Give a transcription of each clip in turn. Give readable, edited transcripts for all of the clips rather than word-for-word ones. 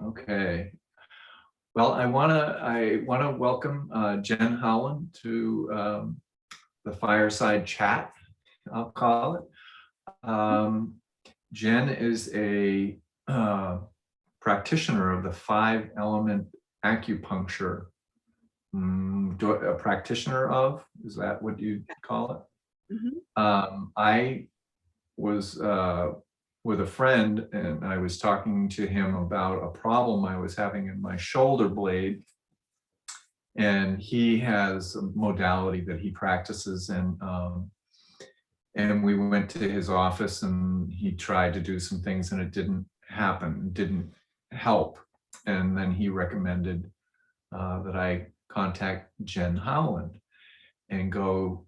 Okay. Well, I wanna welcome Jenn Howland to the fireside chat, I'll call it. Jenn is a practitioner of the 5-element acupuncture. A practitioner of, is that what you call it? Mhm. I was with a friend, and I was talking to him about a problem I was having in my shoulder blade. And he has a modality that he practices, and we went to his office, and he tried to do some things, and it didn't happen, didn't help. And then he recommended that I contact Jenn Howland and go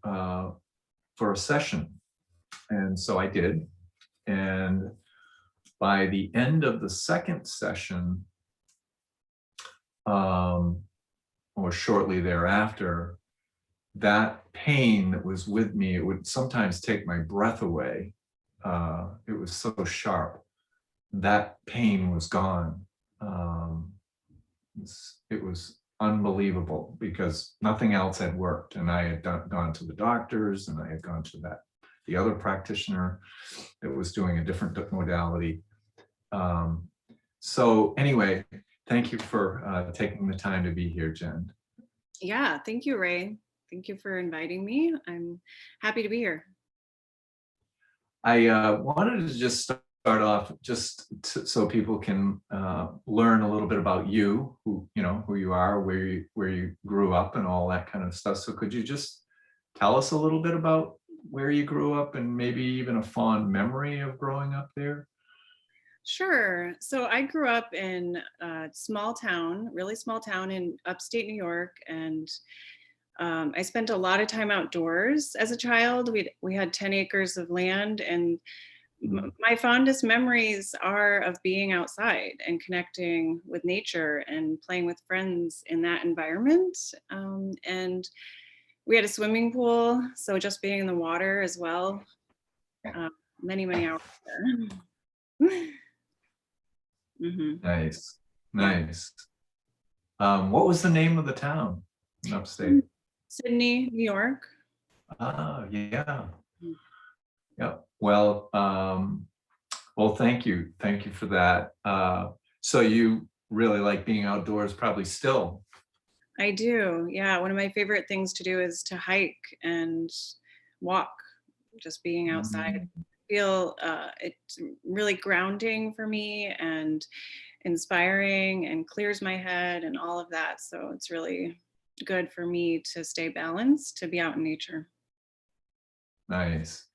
for a session. And so I did. And by the end of the second session, um, or shortly thereafter, that pain that was with me, it would sometimes take my breath away. It was so sharp. That pain was gone. It was unbelievable because nothing else had worked. And I had gone to the doctors, and I had gone to the other practitioner that was doing a different modality. Um, so anyway, thank you for taking the time to be here, Jenn. Yeah, thank you, Ray. Thank you for inviting me. I'm happy to be here. I wanted to just start off so people can learn a little bit about you, who you are, where you grew up, and all that kind of stuff. So could you just tell us a little bit about where you grew up, and maybe even a fond memory of growing up there? Sure. So I grew up in a small town, really small town in upstate New York, and I spent a lot of time outdoors as a child. We had 10 acres of land, and Mm. my fondest memories are of being outside and connecting with nature and playing with friends in that environment. And we had a swimming pool, so just being in the water as well. uh, Many, many hours there. hmm Nice, Yeah. nice. What was the name of the town in upstate? Sydney, New York. Ah, yeah, Mm. yeah. Well, thank you for that. So you really like being outdoors, probably still. I do. Yeah. One of my favorite things to do is to hike and walk, just being outside. Mm. Feel it's really grounding for me and inspiring and clears my head and all of that. So it's really good for me to stay balanced, to be out in nature. Nice.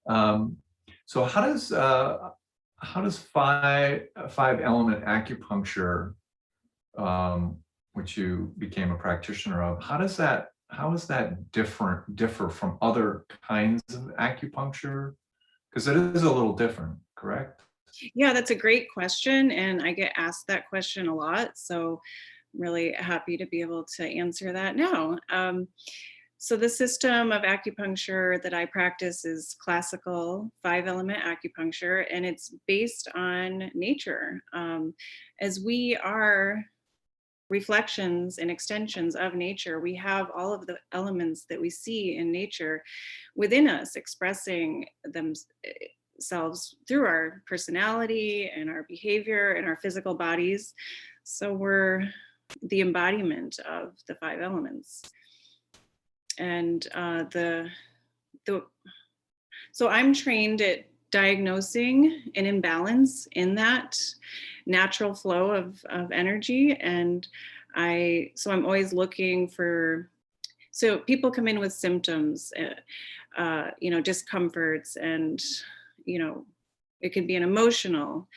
Um, so how does five element acupuncture, which you became a practitioner of, how is that differ from other kinds of acupuncture? Because it is a little different, correct? Yeah, that's a great question. And I get asked that question a lot. So I'm really happy to be able to answer that now. So, the system of acupuncture that I practice is classical 5-element acupuncture, and it's based on nature. As we are reflections and extensions of nature, we have all of the elements that we see in nature within us expressing themselves through our personality and our behavior and our physical bodies. So, we're the embodiment of the 5 elements. And the so I'm trained at diagnosing an imbalance in that natural flow of energy. And I'm always looking for, so people come in with symptoms, discomforts, and, you know, it could be an emotional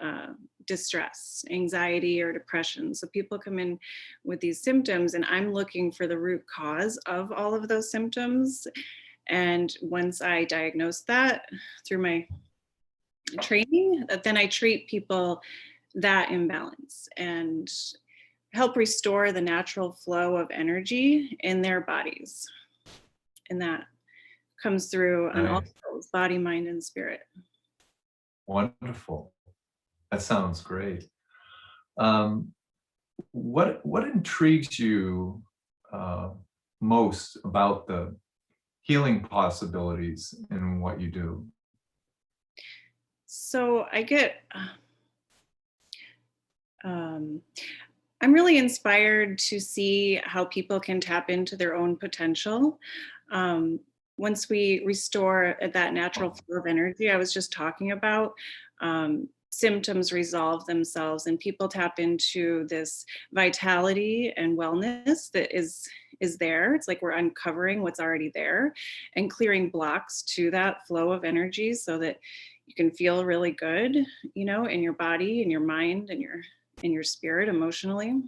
uh, distress, anxiety, or depression. So people come in with these symptoms, and I'm looking for the root cause of all of those symptoms. And once I diagnose that through my training, then I treat people that imbalance and help restore the natural flow of energy in their bodies. And that comes through on all Nice. levels, body, mind, and spirit. Wonderful. That sounds great. What intrigues you most about the healing possibilities in what you do? So I get, um, I'm really inspired to see how people can tap into their own potential. Um, Once we restore that natural flow of energy I was just talking about, symptoms resolve themselves and people tap into this vitality and wellness that is there. It's like we're uncovering what's already there and clearing blocks to that flow of energy so that you can feel really good, in your body and your mind and your spirit emotionally.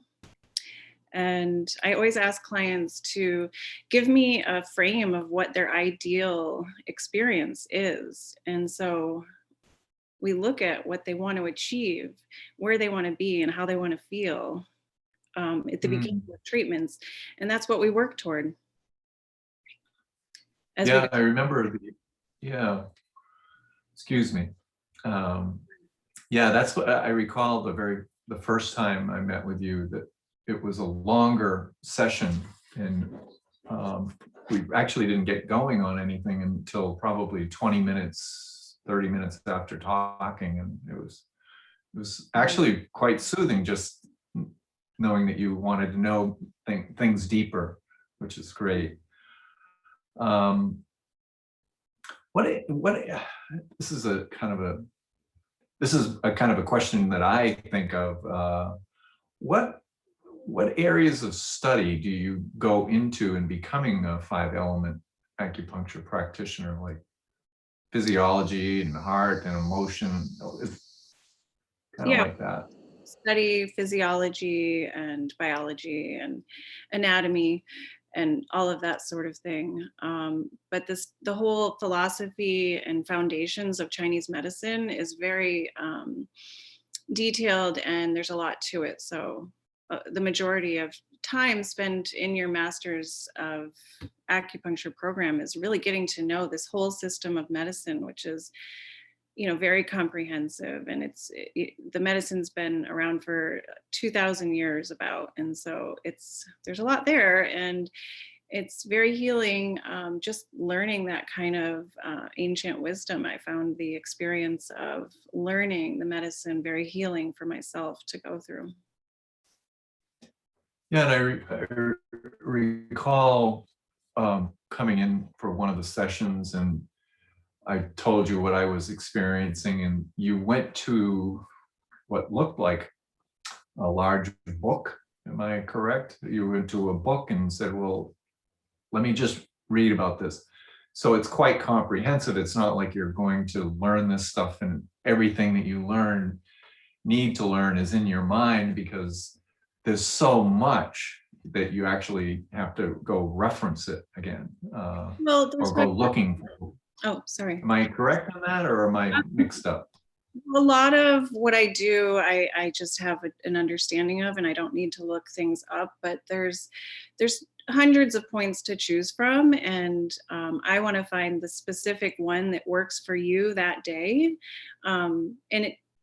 And I always ask clients to give me a frame of what their ideal experience is. And so we look at what they want to achieve, where they want to be, and how they want to feel at the beginning Mm. of treatments. And that's what we work toward as we Yeah, go. I remember yeah, excuse me. Yeah, that's what I recall the first time I met with you, that it was a longer session, and we actually didn't get going on anything until probably 20 minutes, 30 minutes after talking. And it was actually quite soothing, just knowing that you wanted to know things deeper, which is great. Um, what this is a kind of a this is a kind of a question that I think of. What what areas of study do you go into in becoming a 5 element acupuncture practitioner, like physiology and heart and emotion? It's kind of Yeah, like that. study physiology and biology and anatomy and all of that sort of thing. But the whole philosophy and foundations of Chinese medicine is very detailed, and there's a lot to it. So the majority of time spent in your master's of acupuncture program is really getting to know this whole system of medicine, which is very comprehensive, and the medicine's been around for 2000 years about, and so there's a lot there, and it's very healing. Just learning that kind of ancient wisdom, I found the experience of learning the medicine very healing for myself to go through. Yeah, and I recall coming in for one of the sessions, and I told you what I was experiencing, and you went to what looked like a large book. Am I correct? You went to a book and said, well, let me just read about this. So it's quite comprehensive. It's not like you're going to learn this stuff and everything that you need to learn is in your mind, because there's so much that you actually have to go reference it again, Well, there's or go looking for. oh, sorry. Am I correct on that, or am I mixed up? A lot of what I do, I just have an understanding of, and I don't need to look things up. But there's hundreds of points to choose from, and I want to find the specific one that works for you that day. And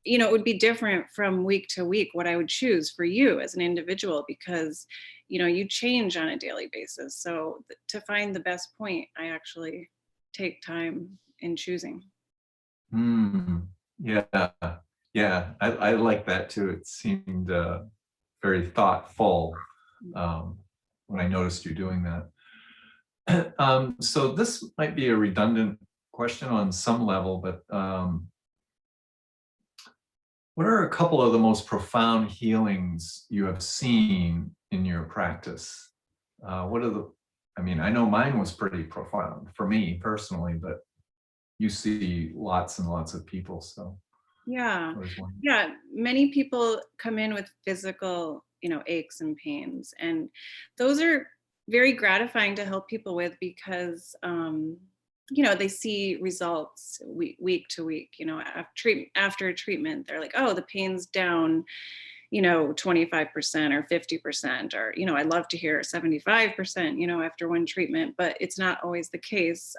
it would be different from week to week what I would choose for you as an individual, because you change on a daily basis. So to find the best point, I actually take time in choosing. Hmm. Yeah, yeah, I like that too. It seemed very thoughtful when I noticed you doing that. So this might be a redundant question on some level, but what are a couple of the most profound healings you have seen in your practice? What are I mean, I know mine was pretty profound for me personally, but you see lots and lots of people, so Yeah. I was wondering. Yeah. Many people come in with physical, aches and pains. And those are very gratifying to help people with because, they see results week to week. After a treatment, they're like, oh, the pain's down, 25% or 50%, or, I'd love to hear 75%, after one treatment, but it's not always the case.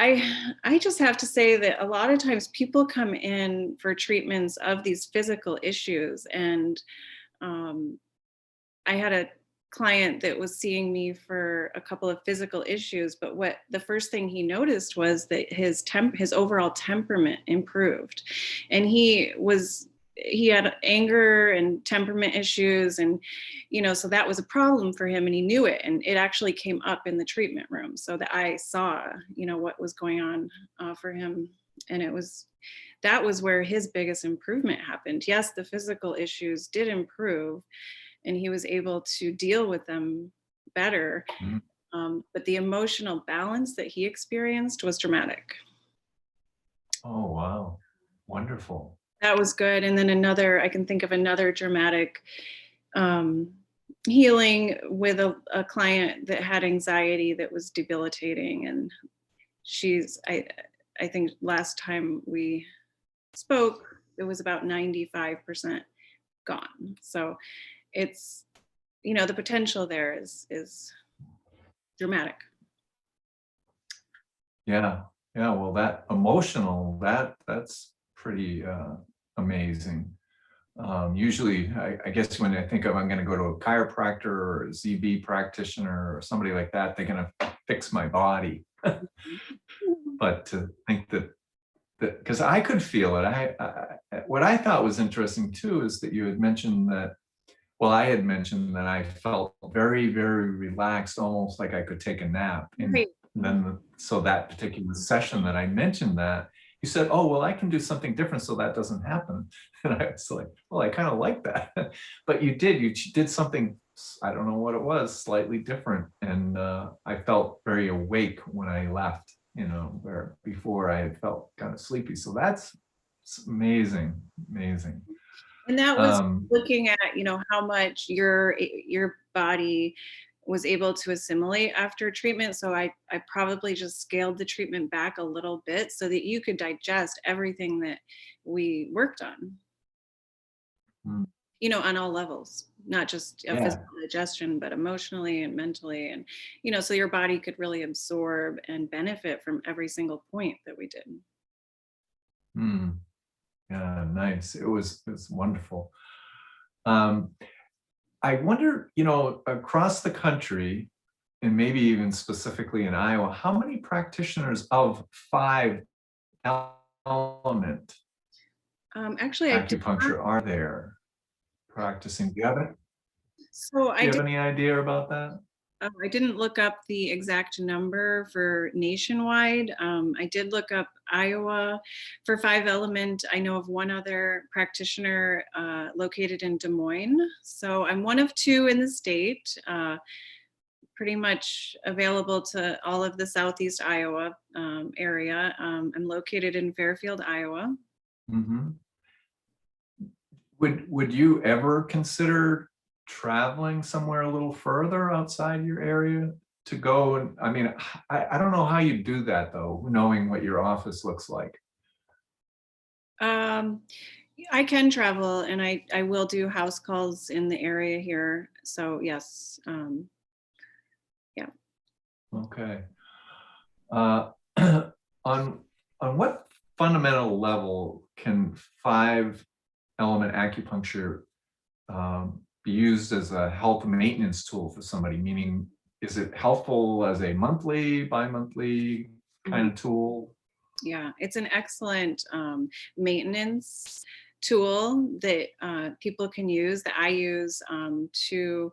I just have to say that a lot of times people come in for treatments of these physical issues, and um, I had a client that was seeing me for a couple of physical issues, but what the first thing he noticed was that his overall temperament improved. And he had anger and temperament issues, and so that was a problem for him, and he knew it, and it actually came up in the treatment room, so that I saw what was going on for him. And that was where his biggest improvement happened. Yes, the physical issues did improve, and he was able to deal with them better. Mhm. But the emotional balance that he experienced was dramatic. Oh, wow. Wonderful. That was good. And then I can think of another dramatic um, healing with a client that had anxiety that was debilitating. And I think last time we spoke, it was about 95% gone. So it's, the potential there is dramatic. Yeah. Yeah. Well, that's pretty amazing. Usually, I guess when I think of I'm going to go to a chiropractor or a ZB practitioner or somebody like that, they're going to fix my body. But to think that because I could feel it. What I thought was interesting too is that you had mentioned that. Well, I had mentioned that I felt very, very relaxed, almost like I could take a nap. And Right. then, so that particular session that I mentioned that, you said, "Oh, well, I can do something different so that doesn't happen." And I was like, "Well, I kind of like that." But you did something, I don't know what it was, slightly different. And I felt very awake when I left, where before I had felt kind of sleepy. So that's amazing, amazing. And that was Um, looking at, how much your body was able to assimilate after treatment. So I probably just scaled the treatment back a little bit so that you could digest everything that we worked on, mm, on all levels, not just a yeah. physical digestion, but emotionally and mentally. And, so your body could really absorb and benefit from every single point that we did. Mm. Yeah, nice. It was wonderful. Um, I wonder, across the country, and maybe even specifically in Iowa, how many practitioners of 5 element Actually, I did not. acupuncture are there practicing? So Do I you have did. any idea about that? I didn't look up the exact number for nationwide. I did look up Iowa for 5 element. I know of one other practitioner located in Des Moines. So I'm one of two in the state, pretty much available to all of the Southeast Iowa area. I'm located in Fairfield, Iowa. Hmm. Would you ever consider traveling somewhere a little further outside your area to go? And I mean, I don't know how you do that though, knowing what your office looks like. Um, I can travel, and I will do house calls in the area here. So yes, yeah. Okay. Uh, on what fundamental level can 5 element acupuncture be used as a health maintenance tool for somebody? Meaning, is it helpful as a monthly, bi-monthly kind Mhm. of tool? Yeah, it's an excellent maintenance tool that people can use, that I use to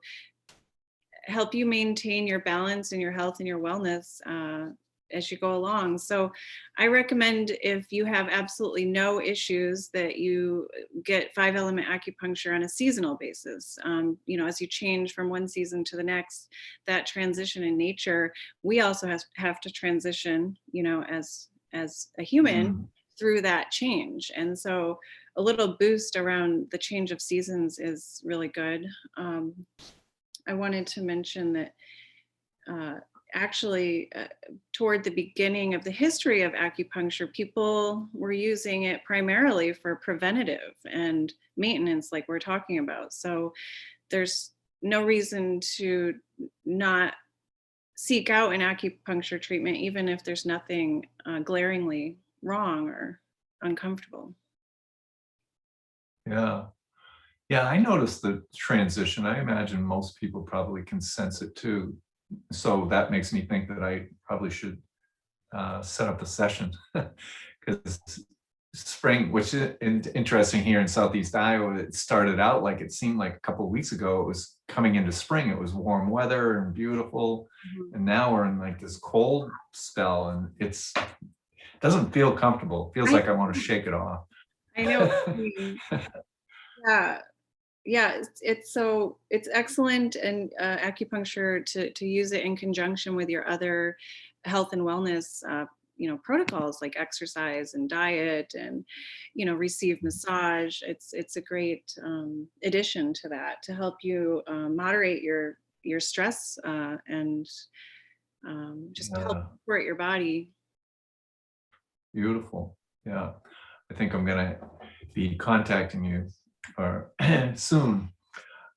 help you maintain your balance and your health and your wellness as you go along. So I recommend, if you have absolutely no issues, that you get 5 element acupuncture on a seasonal basis. As you change from one season to the next, that transition in nature, we also have to transition, as a human Mm, through that change. And so a little boost around the change of seasons is really good. I wanted to mention that uh, actually, toward the beginning of the history of acupuncture, people were using it primarily for preventative and maintenance, like we're talking about. So there's no reason to not seek out an acupuncture treatment, even if there's nothing glaringly wrong or uncomfortable. Yeah. Yeah, I noticed the transition. I imagine most people probably can sense it too. So that makes me think that I probably should set up a session because spring, which is interesting here in Southeast Iowa, it started out like it seemed like a couple of weeks ago, it was coming into spring. It was warm weather and beautiful. Mhm. And now we're in like this cold spell and it doesn't feel comfortable. It feels I like I want to shake it off. I know what you mean. Yeah. Yeah, it's excellent and acupuncture to use it in conjunction with your other health and wellness protocols like exercise and diet and receive massage. It's a great addition to that to help you moderate your stress and just to help Yeah, support your body. beautiful. Yeah. I think I'm gonna be contacting you or soon.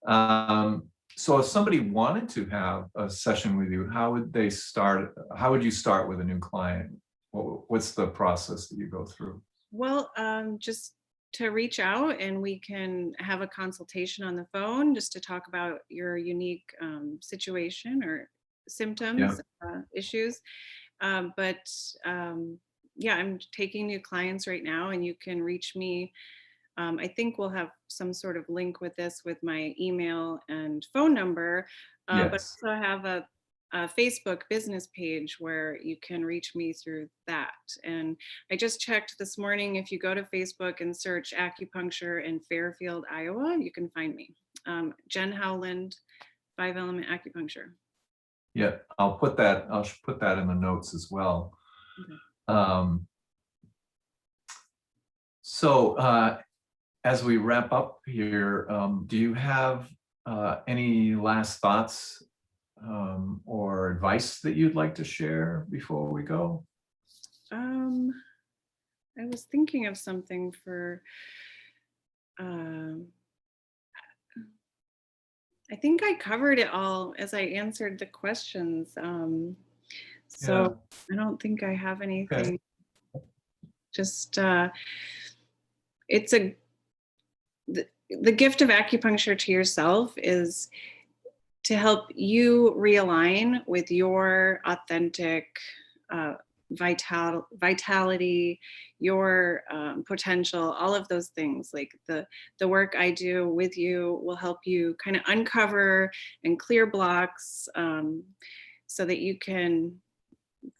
So if somebody wanted to have a session with you, how would they start? How would you start with a new client? What's the process that you go through? Well, just to reach out and we can have a consultation on the phone just to talk about your unique situation or Yeah, symptoms, issues. But yeah, I'm taking new clients right now, and you can reach me. I think we'll have some sort of link with this with my email and phone number, but yes. also I have a Facebook business page where you can reach me through that. And I just checked this morning. If you go to Facebook and search acupuncture in Fairfield, Iowa, you can find me. Jenn Howland, 5 Element Acupuncture. Yeah, I'll put that in the notes as well. Okay. Um, so as we wrap up here, do you have any last thoughts or advice that you'd like to share before we go? Um, I was thinking of something for. Um, I think I covered it all as I answered the questions. So Yeah. I don't think I have Okay. anything. Just it's the gift of acupuncture to yourself is to help you realign with your authentic uh, vitality, your potential, all of those things. Like the work I do with you will help you kind of uncover and clear blocks, so that you can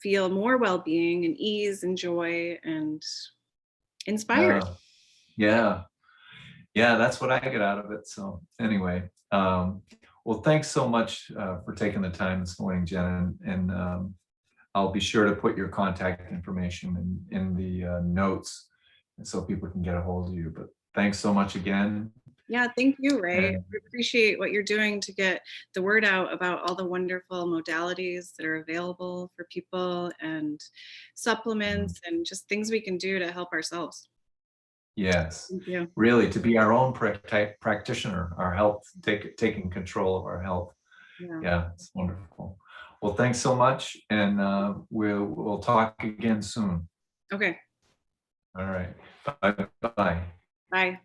feel more well-being and ease and joy and inspired. Yeah. Yeah. Yeah, that's what I get out of it. So anyway, well, thanks so much for taking the time this morning, Jen, and I'll be sure to put your contact information in the notes so people can get a hold of you. But thanks so much again. Yeah, thank you, Ray. And I appreciate what you're doing to get the word out about all the wonderful modalities that are available for people and supplements and just things we can do to help ourselves. yes, Thank you. really to be our own practitioner, our health, taking control of our health. Yeah. Yeah, it's wonderful. Well, thanks so much, and we'll talk again soon. Okay. All right. Bye bye. Bye.